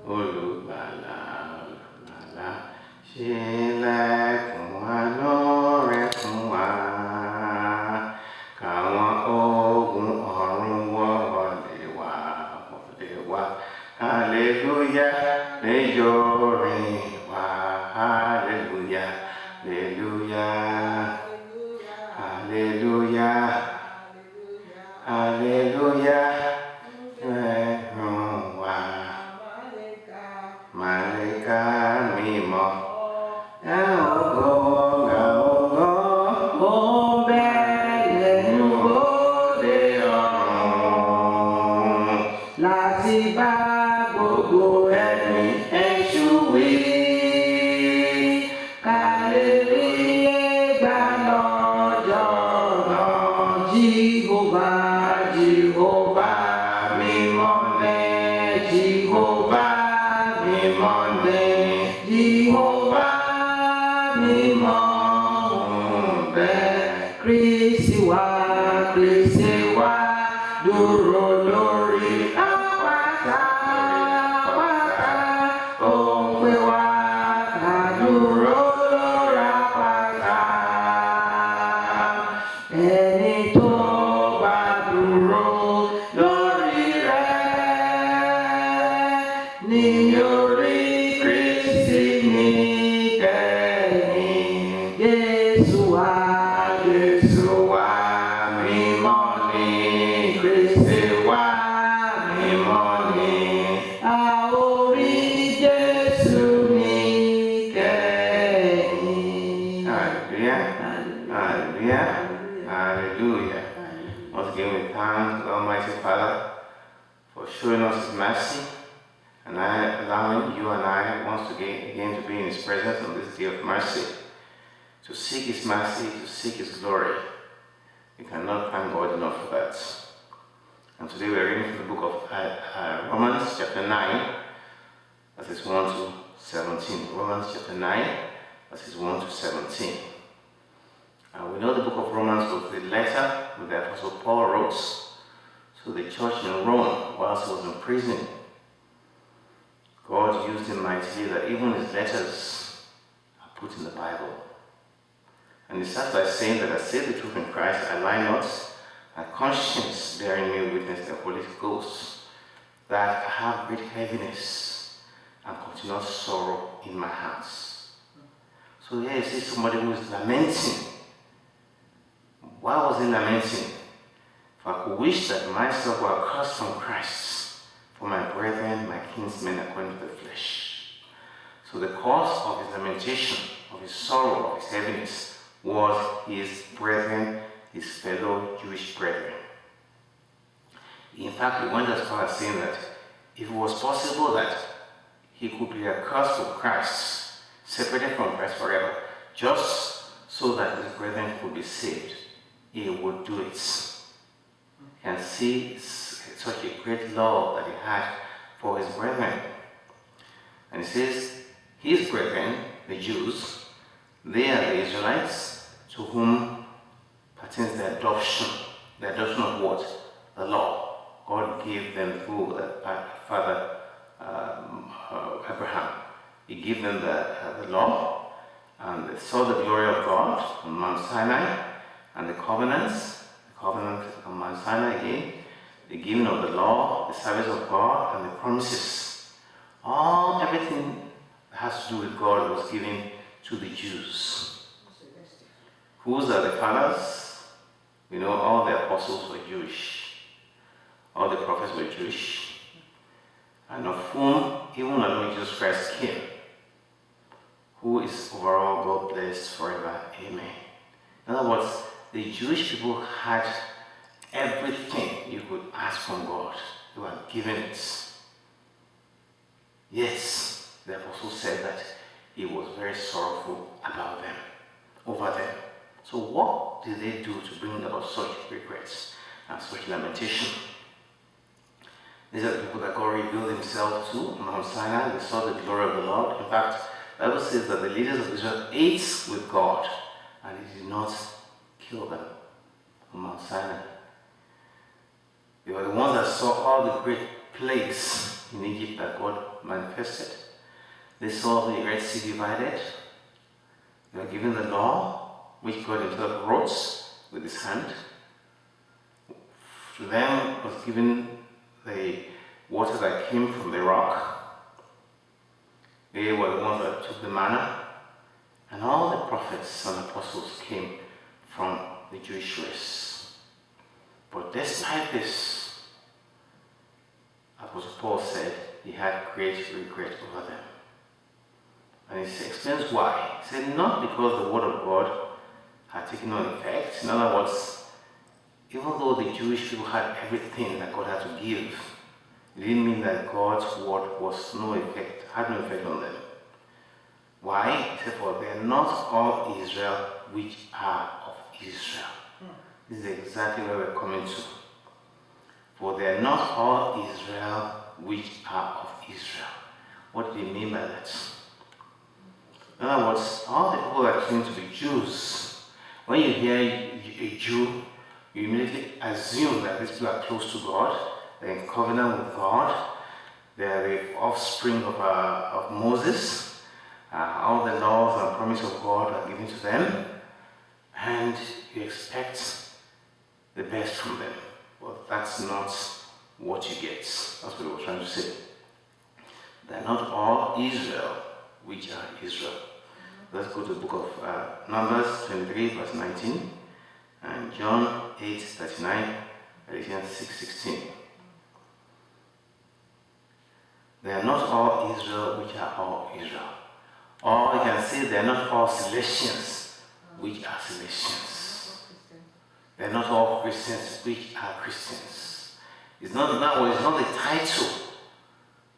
Olùgbàlà, olùgbàlà, ṣílẹ̀kùn àánú rẹ̀ fún wa. Káwọn ogun ọ̀run wọlé wá, wọlé wá. Hallelujah, lẹ́jọ́ rìn wá. Hallelujah, hallelujah, hallelujah, hallelujah. Màlàíkà mímọ́, ẹ ògo, ó bẹ̀rẹ̀ lóde ọ̀run láti bá gbogbo ẹ̀mí èṣù wí. Ká lè rí ẹgbà lọ́jọ́ náà. Jehovah, Jehovah, mímọ́ ni Jehovah. Monday, Jehovah, mímọ́ bẹ̀. Kristi wá, dúró lórí àpáta, ó pè wá ká dúró lórí àpáta. Ẹni tó bá dúró lórí rẹ̀ ni yóò rí Kristi níkẹyìn. Jésù wá, mímọ́ ni Kristi wá, mímọ́ ni. A ó rí Jésù níkẹyìn. Hallelujah, hallelujah, hallelujah. Once again we thank the Almighty Father for showing us His mercy and allowing you and I once again to be in His presence on this day of mercy, to seek His mercy, to seek His glory. We cannot thank God enough for that. And today we are reading from the book of Romans chapter 9, verses 1 to 17. Romans chapter 9, verses 1 to 17. We know the book of Romans was the letter that the Apostle Paul wrote to the church in Rome whilst he was in prison. God used him mightily that even his letters are put in the Bible. And he starts by saying that I say the truth in Christ, I lie not, my conscience bearing me witness, the Holy Ghost, that I have great heaviness and continual sorrow in my heart. So here you see somebody who is lamenting. Why was he lamenting? For I could wish that myself were accursed from Christ, for my brethren, my kinsmen, according to the flesh. So the cause of his lamentation, of his sorrow, of his heaviness, was his brethren, his fellow Jewish brethren. In fact, he went as far as saying that if it was possible that he could be accursed from Christ, separated from Christ forever, just so that his brethren could be saved, he would do it. You can see such a great love that he had for his brethren. And he says, his brethren, the Jews, they are the Israelites to whom pertains the adoption. The adoption of what? The law. God gave them through Father Abraham. He gave them the law, and they saw the glory of God on Mount Sinai, and the covenant on Mount Sinai again, the giving of the law, the service of God, and the promises. Everything that has to do with God was given to the Jews. Whose are the fathers? We know all the apostles were Jewish. All the prophets were Jewish. And of whom even our Lord Jesus Christ came, who is overall God blessed forever. Amen. In other words, the Jewish people had everything you could ask from God. They were given it. Yet, the apostle said that he was very sorrowful about them, over them. So what did they do to bring about such regrets and such lamentation? These are the people that God revealed himself to on Mount Sinai. They saw the glory of the Lord. In fact, the Bible says that the leaders of Israel ate with God, and he did not kill them on Mount Sinai. They were the ones that saw all the great plagues in Egypt that God manifested. They saw the Red Sea divided. They were given the law, which God himself wrote with his hand. To them was given the water that came from the rock. They were the ones that took the manna. And all the prophets and apostles came from the Jewish race. But despite this, Apostle Paul said he had great regret over them. And he explains why. He said, not because the word of God had taken on effect. In other words, even though the Jewish people had everything that God had to give, it didn't mean that God's word had no effect on them. Why? He said, for they are not all Israel which are of Israel. This is exactly where we're coming to. For they are not all Israel which are of Israel. What do you mean by that? In other words, all the people that claim to be Jews, when you hear a Jew, you immediately assume that these people are close to God, they're in covenant with God, they're the offspring of Moses, all the laws and promises of God are given to them, and you expect the best from them. But that's not what you get. That's what we're trying to say. They're not all Israel which are Israel. Let's go to the book of Numbers 23, verse 19, and John 8, 39, Galatians 6, 16. They are not all Israel which are all Israel. Or you can say they are not all Celestians which are Celestians. They are not all Christians which are Christians. It's not the title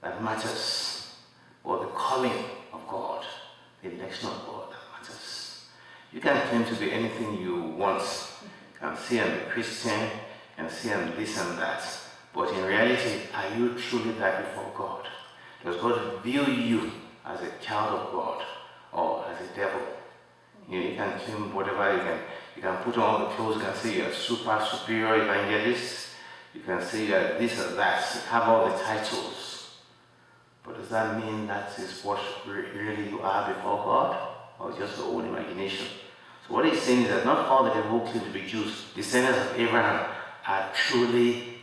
that matters, but the calling of God, the election of God that matters. You can claim to be anything you want. You can say I'm a Christian, and say I'm this and that. But in reality, are you truly that before God? Does God view you as a child of God or as a devil? You can claim whatever you can put on all the clothes, you can say you're a superior evangelist, you can say you're this or that, have all the titles. But does that mean that is what really you are before God, or just your own imagination? So what he's saying is that not all the people who claim to be Jews, descendants of Abraham, are truly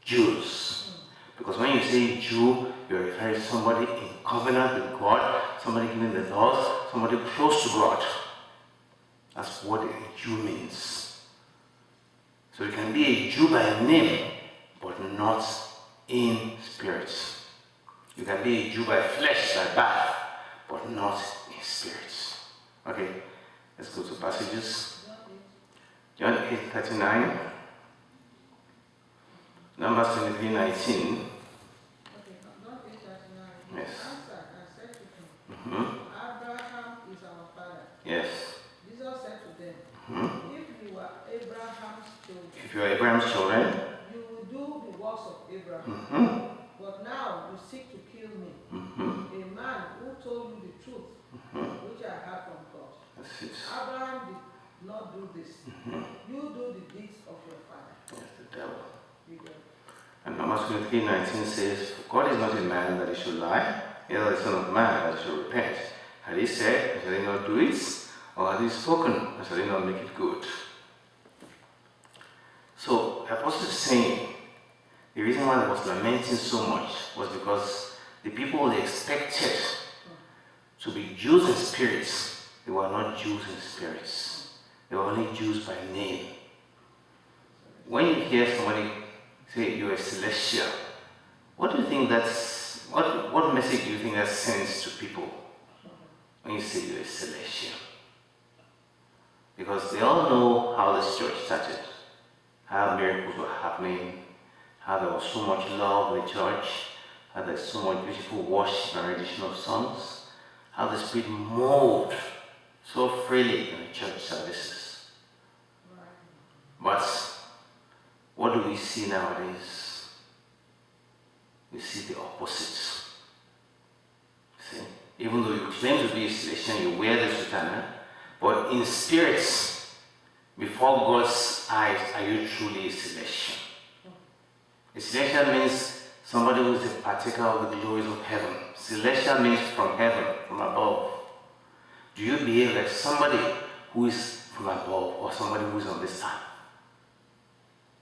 Jews. Because when you say Jew, you're referring to somebody in covenant with God, somebody giving the laws, somebody close to God. That's what a Jew means. So you can be a Jew by name, but not in spirit. You can be a Jew by flesh, by birth, but not in spirit. Okay, let's go to passages. John 8:39, Numbers 23:19. Yes. Mm-hmm. Abraham is our father. Yes. Jesus said to them, if you are Abraham's children, you will do the works of Abraham. Mm-hmm. But now you seek to kill me, a man who told you the truth, which I heard from God. That's it. Abraham did not do this. You do the deeds of your father. Yes, the devil. You do. And Numbers 23:19 says, God is not a man that he should lie, neither the Son of Man that he should repent. Had he said, shall he not do it? Or had he spoken, and shall he not make it good? So the apostle is saying, the reason why he was lamenting so much was because the people they expected to be Jews in spirit, they were not Jews in spirit. They were only Jews by name. When you hear somebody say you're a celestial, what do you think what message do you think that sends to people when you say you're a celestial? Because they all know how this church started, how miracles were happening, how there was so much love in the church, how there's so much beautiful worship and rendition of songs, how the Spirit moved so freely in the church services. But what do we see nowadays? We see the opposite. See? Even though you claim to be a Celestian, you wear the sutana, but in spirit, before God's eyes, are you truly a Celestian? A Celestian means somebody somebody who is a partaker of the glories of heaven. Celestial means from heaven, from above. Do you behave like somebody who is from above or somebody who is on this earth?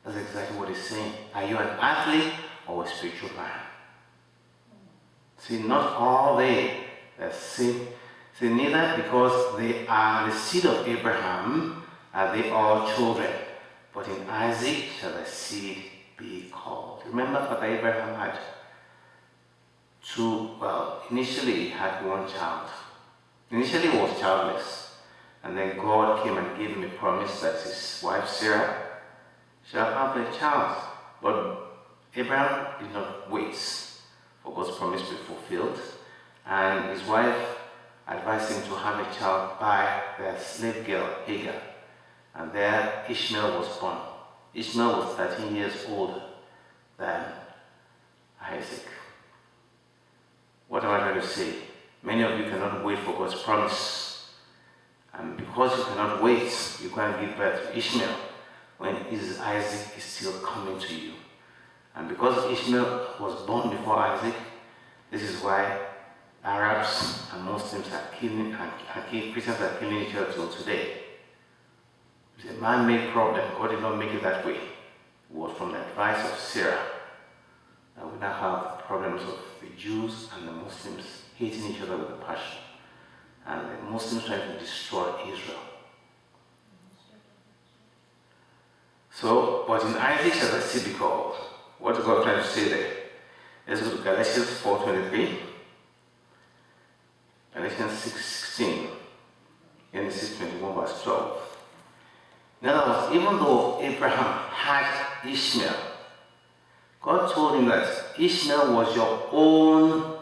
That's exactly what he's saying. Are you an athlete or a spiritual man? See, not all they that sin. See, neither because they are the seed of Abraham are they all children, but in Isaac shall the seed be called. Remember, Father Abraham had initially he had one child. Initially he was childless, and then God came and gave him a promise that his wife Sarah shall have a child. But Abraham did not wait for God's promise to be fulfilled, and his wife advised him to have a child by their slave girl Hagar, and there Ishmael was born. Ishmael was 13 years older than Isaac. What am I trying to say? Many of you cannot wait for God's promise, and because you cannot wait, you can't give birth to Ishmael when Isaac is still coming to you. And because Ishmael was born before Isaac, this is why Arabs and Muslims are killing, and Christians are killing each other till today. It's a man-made problem. God did not make it that way. It was from the advice of Sarah. And we now have problems of the Jews and the Muslims hating each other with a passion, and the Muslims trying to destroy Israel. So, but in Isaac shall the seed be called. What is God trying to say there? Let's go to Galatians 4:23. Galatians 6:16, Genesis 21 verse 12. In other words, even though Abraham had Ishmael, God told him that Ishmael was your own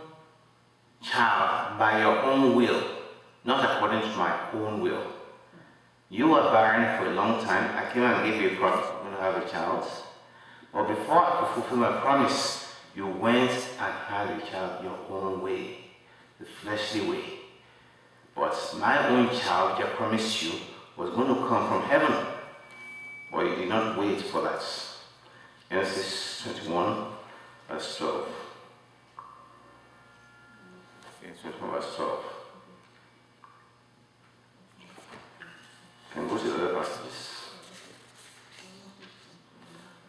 child by your own will, not according to my own will. You were barren for a long time. I came and gave you a promise, you're going to have a child. But before I could fulfill my promise, you went and had a child your own way, the fleshly way. But my own child, which I promised you, was going to come from heaven. But you did not wait for that. Genesis 21, verse 12. Genesis 21, verse 12. Can go to the other passages.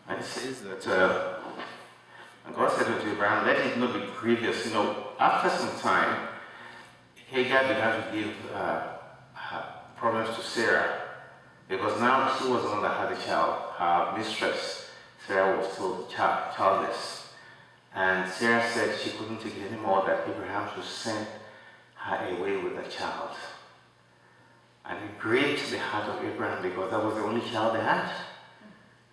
And it says that, and God said unto Abraham, let it not be grievous. You know, after some time, Hagar began to give problems to Sarah, because now she was the one that had a child. Her mistress, Sarah, was still childless. And Sarah said she couldn't take it anymore, that Abraham should send her away with a child. And it grieved the heart of Abraham, because that was the only child they had.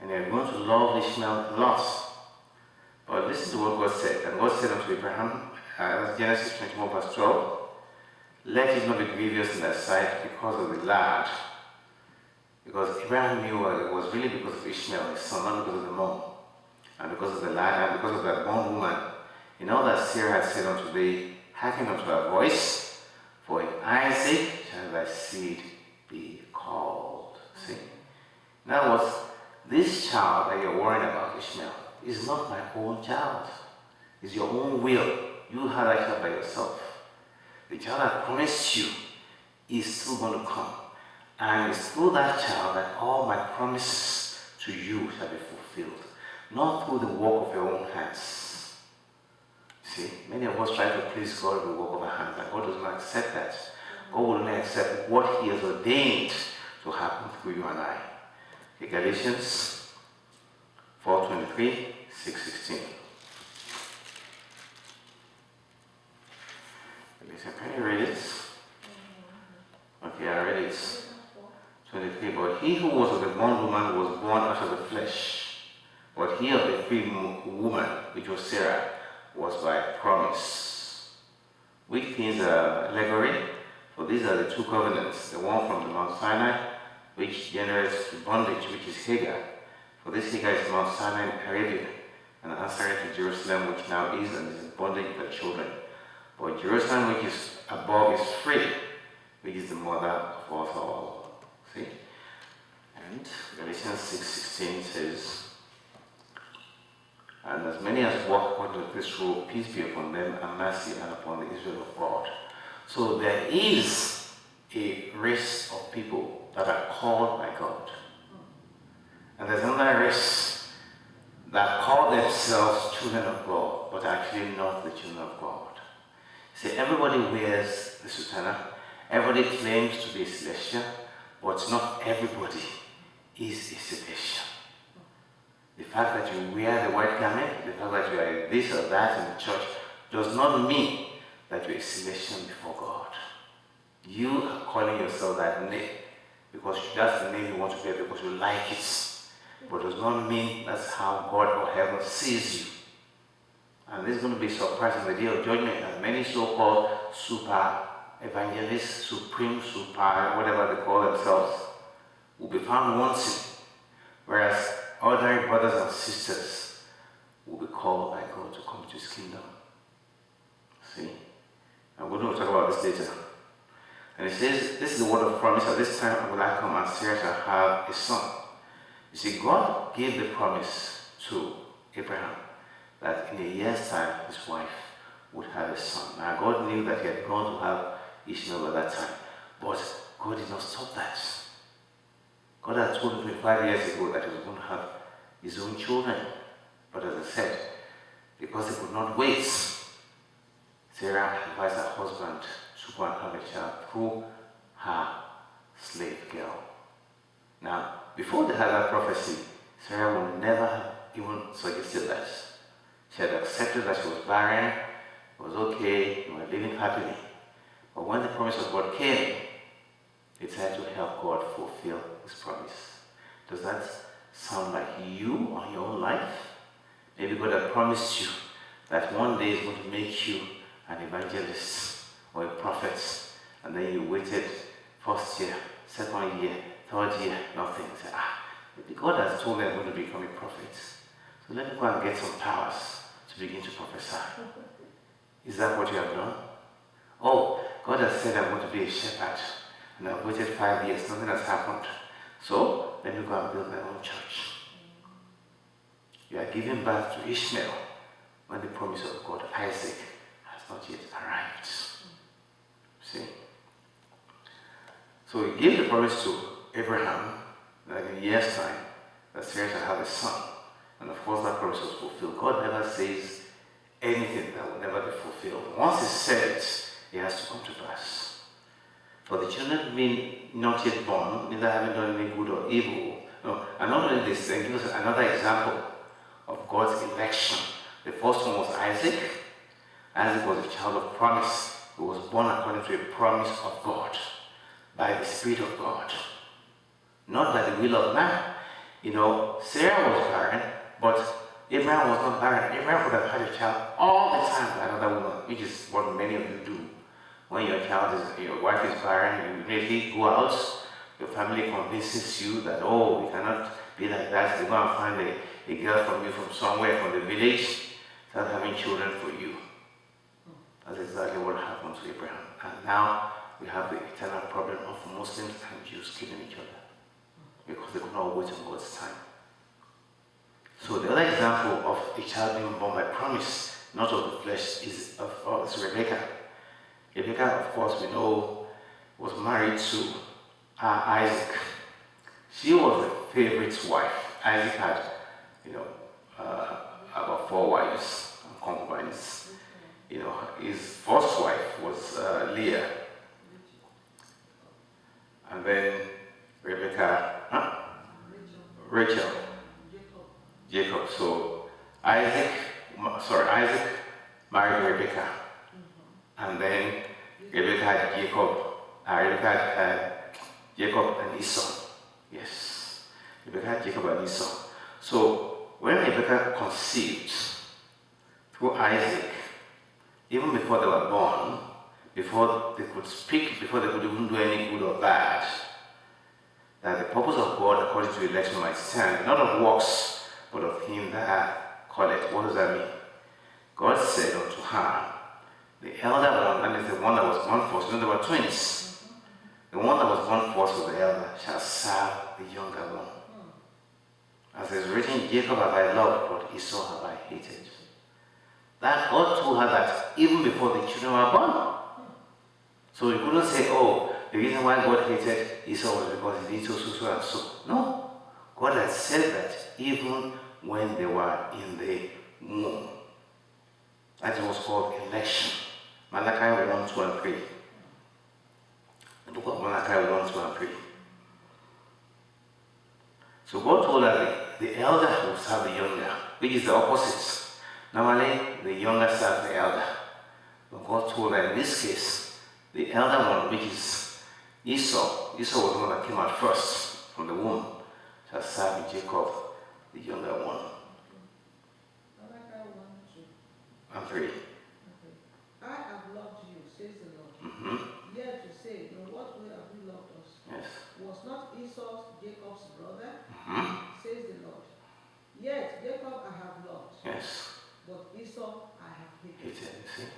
And they were going to love Ishmael a lot. But listen to what God said. And God said unto Abraham, Genesis 21 verse 12, let it not be grievous in thy sight because of the lad. Because Abraham knew it was really because of Ishmael, his son, not because of the mom. And because of the lad, and because of that born woman. You know that Sarah had said unto thee, hearken unto her voice, for in Isaac shall thy seed be called. See? In other words, this child that you're worrying about, Ishmael, is not my own child. It's your own will. You had that child by yourself. The child I promised you is still going to come. And it's through that child that all my promises to you shall be fulfilled. Not through the work of your own hands. See, many of us try to please God with the work of our hands, and God does not accept that. God will only accept what He has ordained to happen through you and I. Okay, Galatians 4:23, 6:16. Can you read it? Okay, I read it. 23. But he who was of the bond woman was born after the flesh, but he of the free woman, which was Sarah, was by promise. Which things are allegory? For these are the two covenants, the one from the Mount Sinai, which generates the bondage, which is Hagar. For this Hagar is Mount Sinai in Arabia, and answering to Jerusalem, which now is and is in bondage with her children. But Jerusalem, which is above, is free, which is the mother of us all. See? And Galatians 6:16 says, And as many as walk according to this rule, peace be upon them, and mercy and upon the Israel of God. So there is a race of people that are called by God. And there's another race that call themselves children of God, but actually not the children of God. See, everybody wears the sutana, everybody claims to be a celestial, but not everybody is a celestial. The fact that you wear the white garment, the fact that you are this or that in the church, does not mean that you're a celestial before God. You are calling yourself that name because that's the name you want to bear because you like it. But does not mean that's how God or heaven sees you. And this is going to be surprising the day of judgment, and many so-called super evangelists, supreme, super, whatever they call themselves, will be found wanting, whereas ordinary brothers and sisters will be called by God to come to his kingdom. See? And we're going to talk about this later. And it says, this is the word of promise, at this time will I come and Sarah shall have a son. You see, God gave the promise to Abraham that in a year's time his wife would have a son. Now God knew that he had gone to have Ishmael at that time, but God did not stop that. God had told him 25 years ago that he was going to have his own children. But as I said, because he could not wait, Sarah advised her husband to go and have a child through her slave girl. Now, before they had that prophecy, Sarah would never have even suggested that. She had accepted that she was barren, it was okay, they were living happily. But when the promise of God came, they tried to help God fulfill his promise. Does that sound like you or your own life? Maybe God had promised you that one day is going to make you an evangelist or a prophet, and then you waited first year, second year, third year, nothing. You say, maybe God has told me I'm going to become a prophet. So let me go and get some powers to begin to prophesy. Is that what you have done? Oh, God has said I'm going to be a shepherd, and I've waited 5 years, nothing has happened. So let me go and build my own church. You are giving birth to Ishmael when the promise of God, Isaac, has not yet arrived. See? So he gave the promise to Abraham that in a year's time that Sarah shall have a son. And of course that promise was fulfilled. God never says anything that will never be fulfilled. Once he said it, it has to come to pass. For the children being not yet born, neither having done any good or evil. No, and not only this, they give us another example of God's election. The first one was Isaac. Isaac was a child of promise. He was born according to a promise of God, by the Spirit of God, not by the will of man. You know, Sarah was barren, but Abraham was not barren. Abraham would have had a child all the time by another woman, which is what many of you do. When your wife is barren, you immediately go out, your family convinces you that, oh, we cannot be like that. They go and find a girl from you from somewhere, from the village, start having children for you. That's exactly what happened to Abraham. And now we have the eternal problem of Muslims and Jews killing each other because they could not wait on God's time. So the other example of a child being born by promise, not of the flesh, is Rebecca. Rebecca, of course, we know, was married to Isaac. She was the favorite wife. Isaac had, about 4 wives and concubines. His first wife was Leah. And then Rachel, Jacob. So Isaac married Rebecca. And then Rebecca had Jacob and Esau. Yes. Rebecca had Jacob and Esau. So when Rebecca conceived through Isaac, even before they were born, before they could speak, before they could even do any good or bad, that the purpose of God according to election might stand, not of works, but of him that calleth. What does that mean? God said unto her, the elder one, that is the one that was born first, there were twins. The one that was born first was the elder, shall serve the younger one. As is written, Jacob have I loved, but Esau have I hated. That God told her that even before the children were born. So you couldn't say, oh, the reason why God hated Esau was because he did so and so. No. God had said that even when they were in the womb. That was called election. Malachi 1, 2, and 3. The book of Malachi 1, 2, and 3. So God told her the elder will serve the younger, which is the opposite. Normally, the younger serves the elder. But God told her in this case, the elder one, which is Esau was the one that came out first from the womb, shall serve Jacob, the younger one. Malachi 1, 2. And 3. Okay. I have loved you, says the Lord. Yet you say, in what way have you loved us? Yes. Was not Esau Jacob's brother? Says the Lord. Yet Jacob I have loved. Yes. But Esau I have hated. You see?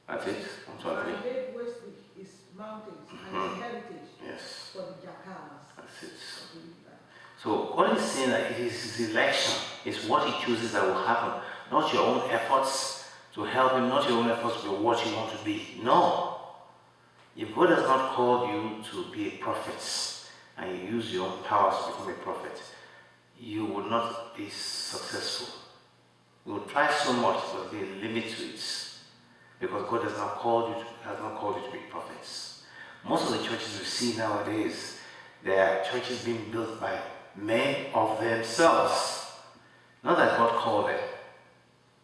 That's it. I made waste his mountains and his heritage Yes. for the jackals. That's it. I believe that. So God is saying that it is his election, it's what he chooses that will happen. Not your own efforts to help him, not your own efforts to be what you want to be. No. If God has not called you to be a prophet and you use your own powers to become a prophet, you will not be successful. You will try so much, but there is a limit to it. Because God has not called you to be prophets. Most of the churches we see nowadays, they are churches being built by men of themselves. Not that God called them.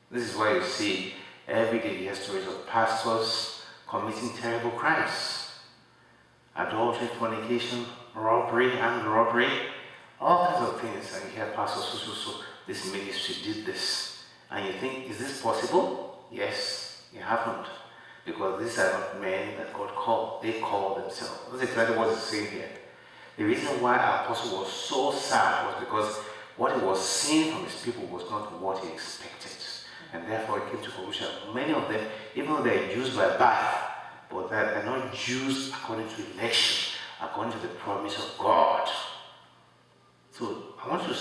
This is why you see every day you hear stories of pastors committing terrible crimes. Adultery, fornication, robbery, armed robbery, all kinds of things. And you hear pastors, so, this ministry did this. And you think, is this possible? Yes, it happened. Because these are not men that God called. They called themselves. That's exactly what it's saying here. The reason why our apostle was so sad was because what he was seeing from his people was not what he expected. And therefore it came to conclusion. Many of them, even though they are Jews by birth, but they're not Jews according to election, according to the promise of God. So I want to,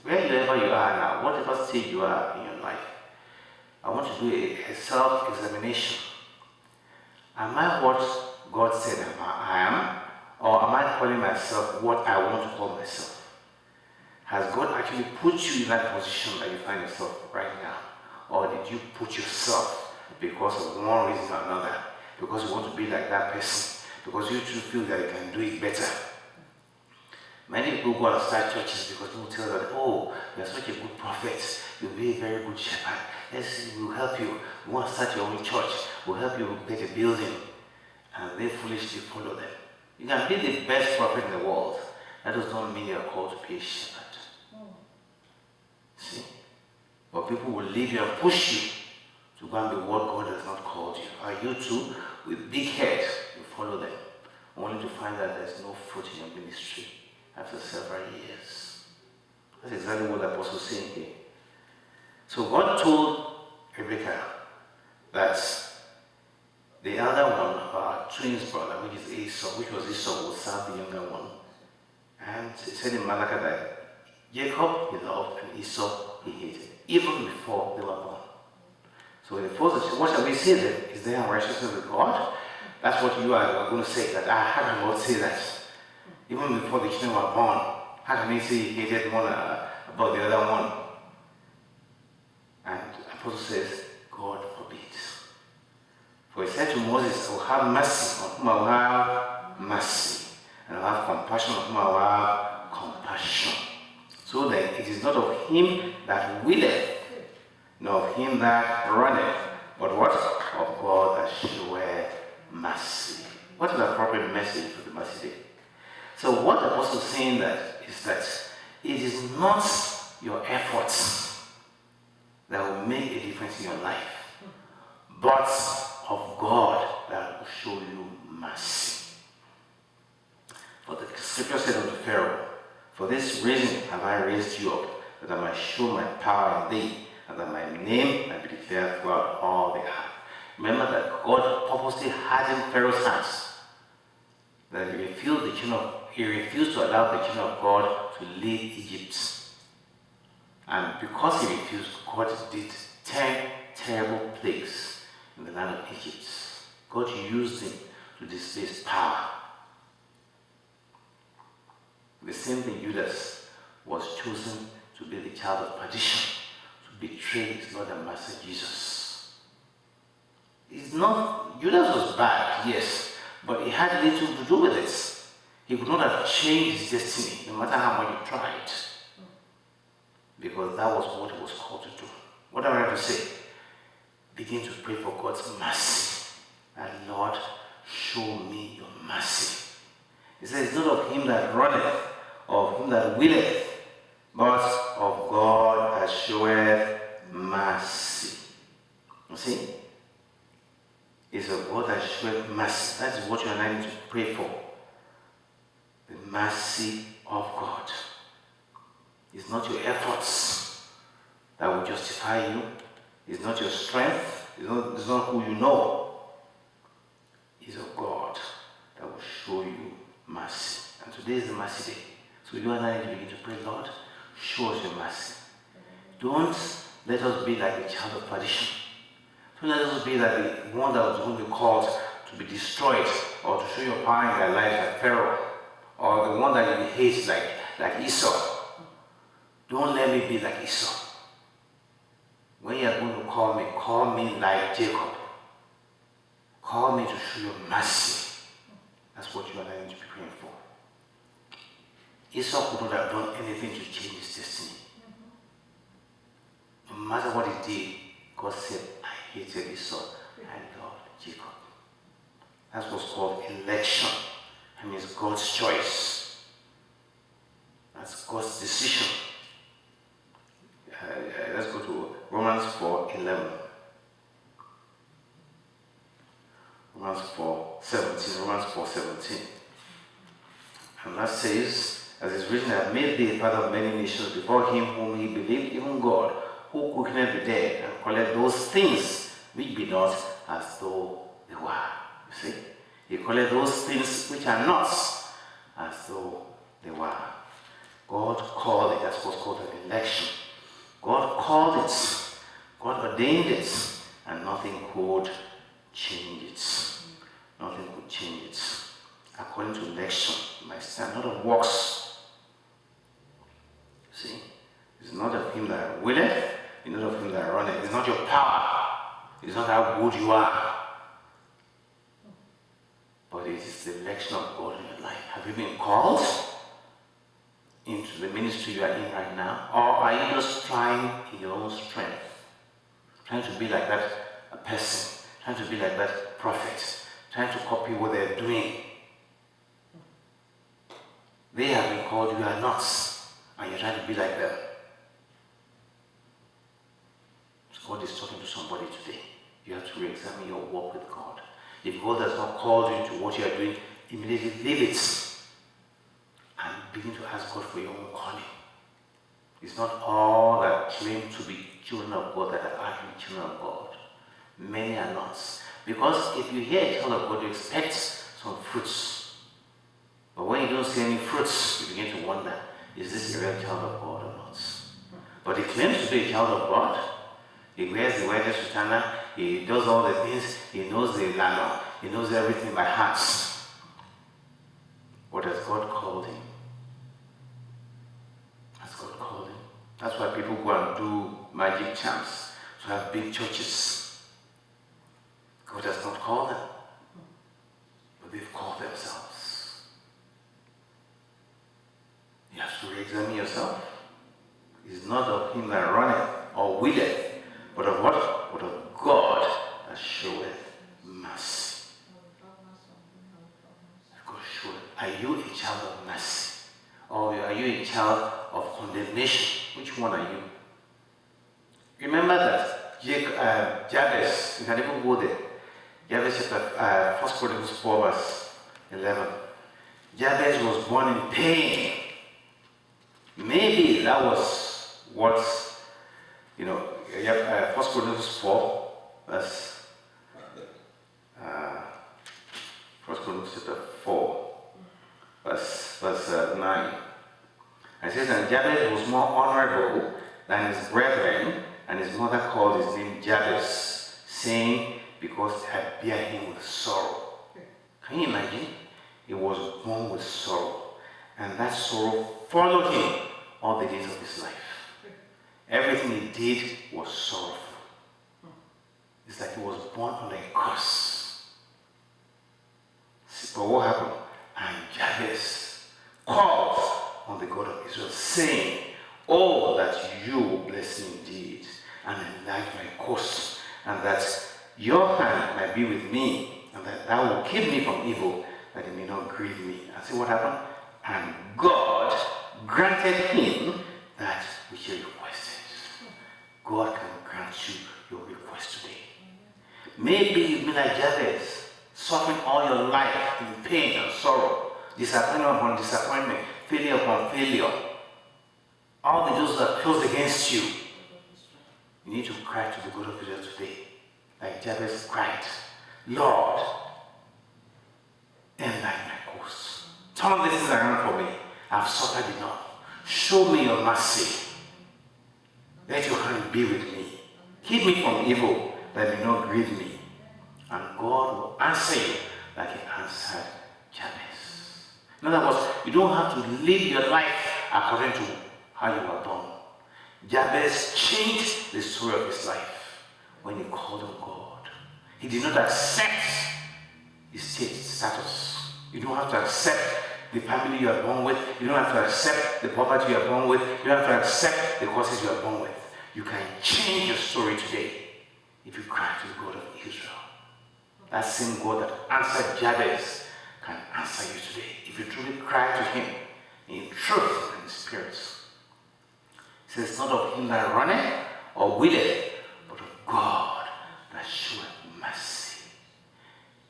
wherever you are now, whatever stage you are in your life, I want to do a self-examination. Am I what God said I am? Or am I calling myself what I want to call myself? Has God actually put you in that position that you find yourself right now? Or did you put yourself because of one reason or another? Because you want to be like that person? Because you too feel that you can do it better? Many people go and start churches because people tell them, oh, you're such a good prophet, you'll be a very good shepherd. We'll help you. We want to start your own church. We'll help you get a building. And they foolishly follow them. You can be the best prophet in the world. That does not mean you're called to be a shepherd. See? But people will lead you and push you to go and be what God has not called you. Are you too, with big head, you follow them, only to find that there's no fruit in your ministry after several years. That's exactly what the apostle is saying here. So God told Rebekah that the other one, our twins brother, which is Esau, will serve the younger one. And it said in Malachi that Jacob he loved and Esau he hated, even before they were born. So in the first, what shall we say then? Is there unrighteousness with God? That's what you are going to say, that how can God say that? Even before the children were born, how can he say he hated one about the other one? And the apostle says, God forbid. For he said to Moses, I will have mercy on whom I will have mercy, and I will have compassion on whom I will have compassion. So that it is not of him that willeth, nor of him that runneth, but what? Of God that showeth mercy. What is the appropriate message for the mercy day? So what the apostle is saying that is that it is not your efforts that will make a difference in your life, but of God that will show you mercy. For the scripture said unto Pharaoh, for this reason have I raised you up, that I might show my power in thee, and that my name might be declared throughout all the earth. Remember that God purposely hardened Pharaoh's hands, that he refilled the children of he refused to allow the children of God to leave Egypt. And because he refused, God did 10 terrible plagues in the land of Egypt. God used him to display his power. The same thing, Judas was chosen to be the child of perdition, to betray his Lord and Master Jesus. Judas was bad, yes, but he had little to do with it. He could not have changed his destiny, no matter how much he tried, because that was what he was called to do. What do I have to say? Begin to pray for God's mercy. And Lord, show me your mercy. He says, it's not of him that runneth, or of him that willeth, but of God that showeth mercy. You see? It's of God that showeth mercy. That is what you and I need to pray for. The mercy of God. It's not your efforts that will justify you. It's not your strength. It's not who you know. It's of God that will show you mercy. And today is the mercy day. So you and I need to begin to pray, Lord, show us your mercy. Don't let us be like the child of perdition. Don't let us be like the one that was going to be called to be destroyed, or to show your power in their lives like Pharaoh, or the one that you hate like Esau. Don't let me be like Esau. When you are going to call me like Jacob. Call me to show your mercy. That's what you and I need to be praying for. Esau could not have done anything to change his destiny. No matter what he did, God said, I hated Esau, I loved Jacob. That's what's called election. I mean, it's God's choice. That's God's decision. Let's go to Romans 4:11. Romans 4:17. And that says, as is written, I have made thee a father of many nations before him whom he believed, even God, who quickeneth the dead, and calleth those things which be not as though they were. You see? He calleth those things which are not as though they were. God called it. That's what's called an election. God called it. God ordained it. And nothing could change it. Nothing could change it. According to election, my stand not of works. See? It's not of him that willeth, it's not of him that runneth. It's not your power. It's not how good you are. But it is the election of God in your life. Have you been called into the ministry you are in right now? Or are you just trying in your own strength? Trying to be like that person, trying to be like that prophet, trying to copy what they're doing. They have been called, you are not, and you're trying to be like them. So God is talking to somebody today. You have to re-examine your walk with God. If God has not called you into what you are doing, immediately leave it and begin to ask God for your own calling. It's not all that claim to be children of God that are actually children of God. Many are not. Because if you hear a child of God, you expect some fruits. But when you don't see any fruits, you begin to wonder, is this a real child of God or not? But he claims to be a child of God. He wears the white sutana, he does all the things, he knows the lano, he knows everything by heart. What has God called him? Has God called him? That's why people go and do magic charms to have big churches. God has not called them, but they've called themselves. You have to re-examine yourself. It's not of him that runneth or willeth, but of what? But of God that showeth mercy. God showeth. Are you a child of mercy? Or are you a child of condemnation? Which one are you? Remember that Jabez, you can even go there. Jabez chapter 1 Chronicles 4 verse 11. Jabez was born in pain. Maybe that was what, 1 Chronicles 4 verse 1 Chronicles chapter 4 verse 9. It says, and Jabez was more honorable than his brethren, and his mother called his name Jabez, saying, because I bear him with sorrow. Can you imagine? He was born with sorrow, and that sorrow followed him all the days of his life. Everything he did was sorrowful. It's like he was born under a curse. But what happened? And Jabez called on the God of Israel, saying, oh, that you bless me indeed, and enlarge my coast, and that your hand might be with me, and that thou will keep me from evil, that it may not grieve me. And see what happened? And God granted him that which he requested. God can grant you your request today. Maybe you've been like Jabez, suffering all your life in pain and sorrow, disappointment upon disappointment, failure upon failure. All the doors are closed against you. You need to cry to the God of Israel today, like Jabez cried, Lord, enlighten my course. Turn this thing around for me. I've suffered enough. Show me your mercy. Let your hand be with me. Keep me from evil, that it may not grieve me. And God will answer you like he answered Jabez. In other words, you don't have to live your life according to how you were born. Jabez changed the story of his life when he called on God. He did not accept his status. You don't have to accept the family you are born with. You don't have to accept the poverty you are born with. You don't have to accept the causes you are born with. You can change your story today if you cry to the God of Israel. That same God that answered Jabez can answer you today if you truly cry to him in truth and in spirit. It says, not of him that runneth or willeth, but of God that showeth mercy.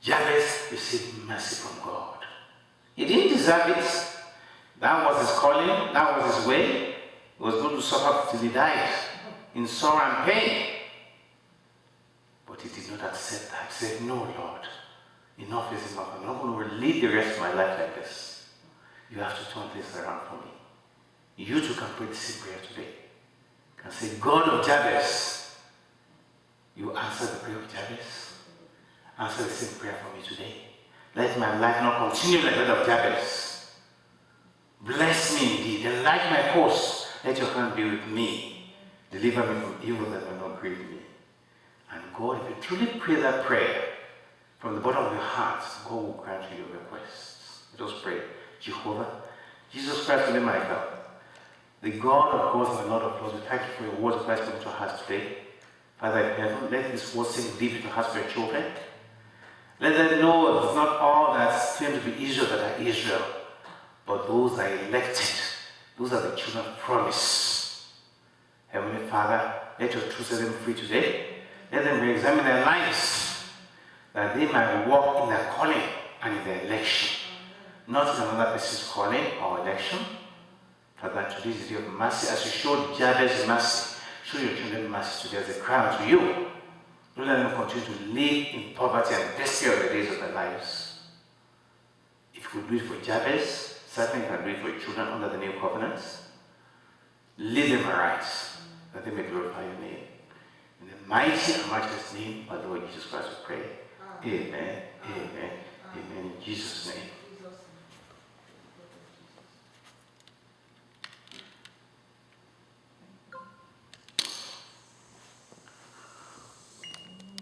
Jabez received mercy from God. He didn't deserve it. That was his calling. That was his way. He was going to suffer till he died in sorrow and pain. But he did not accept that. He said, no, Lord, enough is enough. I'm not going to live the rest of my life like this. You have to turn this around for me. You too can pray the same prayer today. You can say, God of Jabez, you answer the prayer of Jabez. Answer the same prayer for me today. Let my life not continue like that of Jabez. Bless me indeed. Enlarge my course. Let your hand be with me. Deliver me from evil that will not grieve me. And God, if you truly pray that prayer from the bottom of your heart, God will grant you your requests. Let us pray. Jehovah, Jesus Christ, the name of God, the God of gods and the Lord of lords, we thank you for your words of Christ into our hearts today. Father in heaven, let this word sink deep into the hearts of your children. Let them know it's not all that claim to be Israel that are Israel, but those that are elected. Those are the children of promise. Heavenly Father, let your truth set them free today. Let them re-examine their lives, that they might walk in their calling and in their election, not in another person's calling or election. Father, today is the day of mercy. As you showed Jabez mercy, show your children mercy today as they cry out to you. Don't let them continue to live in poverty and despair of the days of their lives. If you could do it for Jabez, certainly you can do it for your children under the new covenant. Lead them aright, that they may glorify your name. In the mighty and matchless name of the Lord Jesus Christ we pray. Amen. Amen. Amen. In Jesus' name.